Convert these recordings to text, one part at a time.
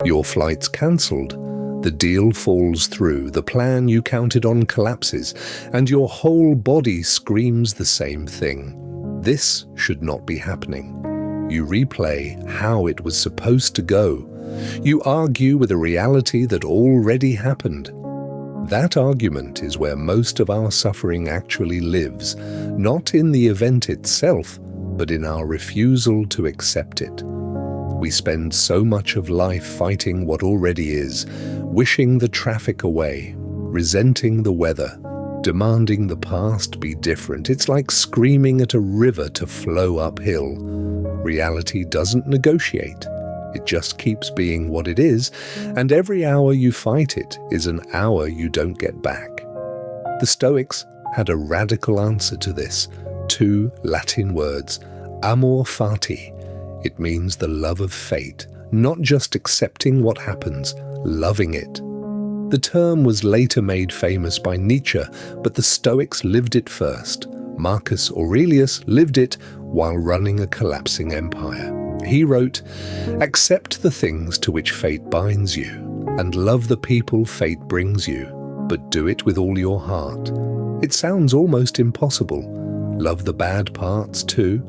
Your flight's cancelled. The deal falls through, the plan you counted on collapses, and your whole body screams the same thing. This should not be happening. You replay how it was supposed to go. You argue with a reality that already happened. That argument is where most of our suffering actually lives, not in the event itself, but in our refusal to accept it. We spend so much of life fighting what already is, wishing the traffic away, resenting the weather, demanding the past be different. It's like screaming at a river to flow uphill. Reality doesn't negotiate. It just keeps being what it is, and every hour you fight it is an hour you don't get back. The Stoics had a radical answer to this. 2 Latin words, Amor Fati. It means the love of fate, not just accepting what happens, loving it. The term was later made famous by Nietzsche, but the Stoics lived it first. Marcus Aurelius lived it while running a collapsing empire. He wrote, "Accept the things to which fate binds you, and love the people fate brings you, but do it with all your heart." It sounds almost impossible. Love the bad parts too.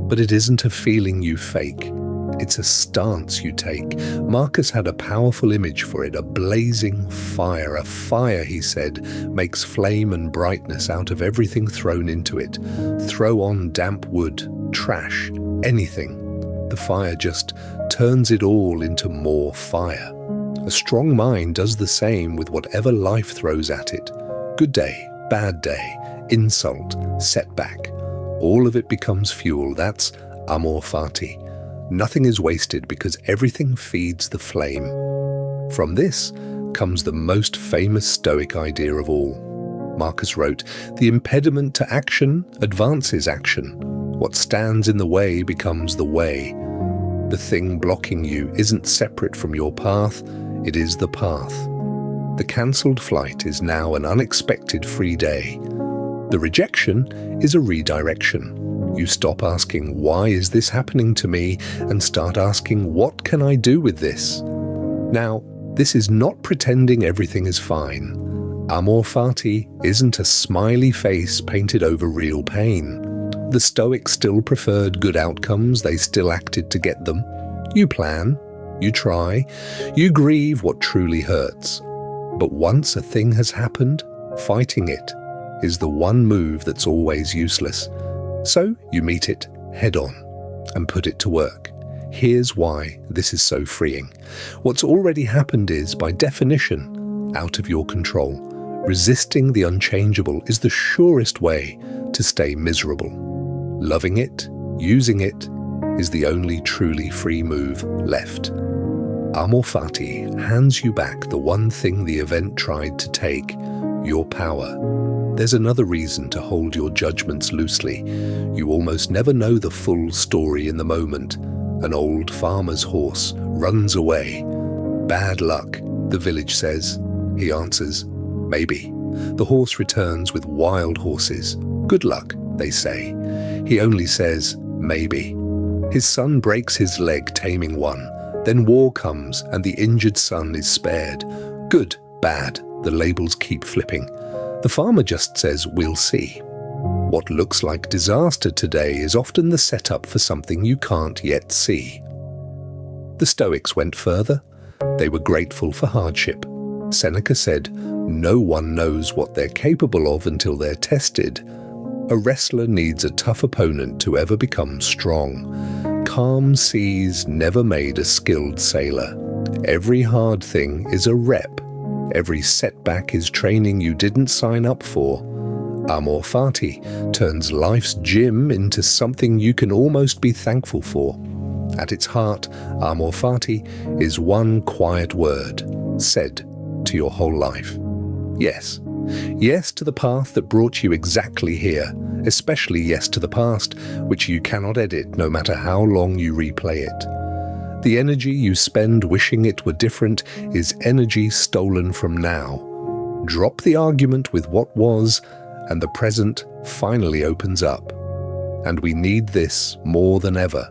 But it isn't a feeling you fake. It's a stance you take. Marcus had a powerful image for it, a blazing fire. A fire, he said, makes flame and brightness out of everything thrown into it. Throw on damp wood, trash, anything. The fire just turns it all into more fire. A strong mind does the same with whatever life throws at it. Good day, bad day, insult, setback. All of it becomes fuel. That's Amor Fati. Nothing is wasted because everything feeds the flame. From this comes the most famous Stoic idea of all. Marcus wrote, "The impediment to action advances action. What stands in the way becomes the way. The thing blocking you isn't separate from your path, it is the path. The cancelled flight is now an unexpected free day. The rejection is a redirection. You stop asking, why is this happening to me, and start asking, what can I do with this? Now, this is not pretending everything is fine. Amor Fati isn't a smiley face painted over real pain. The Stoics still preferred good outcomes, they still acted to get them. You plan, you try, you grieve what truly hurts. But once a thing has happened, fighting it is the one move that's always useless. So you meet it head on and put it to work. Here's why this is so freeing. What's already happened is, by definition, out of your control. Resisting the unchangeable is the surest way to stay miserable. Loving it, using it, is the only truly free move left. Amor Fati hands you back the one thing the event tried to take, your power. There's another reason to hold your judgments loosely. You almost never know the full story in the moment. An old farmer's horse runs away. Bad luck, the village says. He answers, maybe. The horse returns with wild horses. Good luck, they say. He only says, maybe. His son breaks his leg taming one. Then war comes and the injured son is spared. Good, bad, the labels keep flipping. The farmer just says, we'll see. What looks like disaster today is often the setup for something you can't yet see. The Stoics went further. They were grateful for hardship. Seneca said, no one knows what they're capable of until they're tested. A wrestler needs a tough opponent to ever become strong. Calm seas never made a skilled sailor. Every hard thing is a rep. Every setback is training you didn't sign up for. Amor Fati turns life's gym into something you can almost be thankful for. At its heart, Amor Fati is one quiet word, said to your whole life. Yes. Yes to the path that brought you exactly here, especially yes to the past, which you cannot edit no matter how long you replay it. The energy you spend wishing it were different is energy stolen from now. Drop the argument with what was, and the present finally opens up. And we need this more than ever.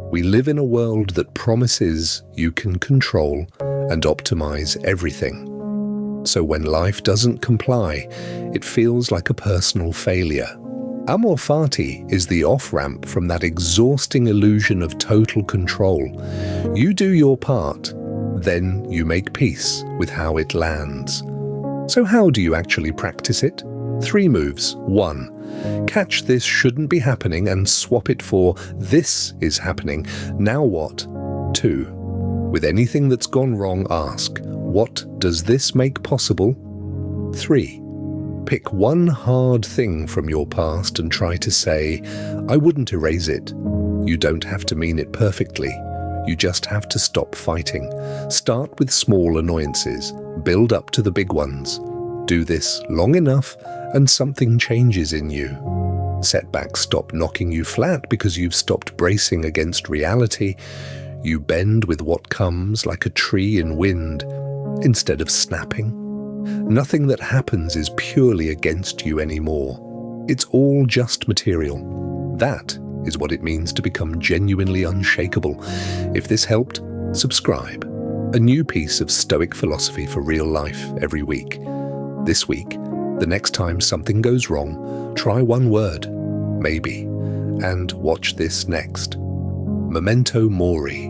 We live in a world that promises you can control and optimize everything. So when life doesn't comply, it feels like a personal failure. Amor Fati is the off-ramp from that exhausting illusion of total control. You do your part, then you make peace with how it lands. So how do you actually practice it? 3 moves. 1. Catch this shouldn't be happening and swap it for this is happening. Now what? 2. With anything that's gone wrong, ask, what does this make possible? 3. Pick one hard thing from your past and try to say, I wouldn't erase it. You don't have to mean it perfectly. You just have to stop fighting. Start with small annoyances. Build up to the big ones. Do this long enough and something changes in you. Setbacks stop knocking you flat because you've stopped bracing against reality. You bend with what comes like a tree in wind instead of snapping. Nothing that happens is purely against you anymore. It's all just material. That is what it means to become genuinely unshakable. If this helped, subscribe. A new piece of Stoic philosophy for real life every week. This week, the next time something goes wrong, try one word, maybe, and watch this next. Memento Mori,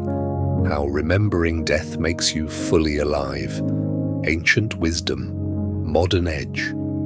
how remembering death makes you fully alive. Ancient wisdom, modern edge.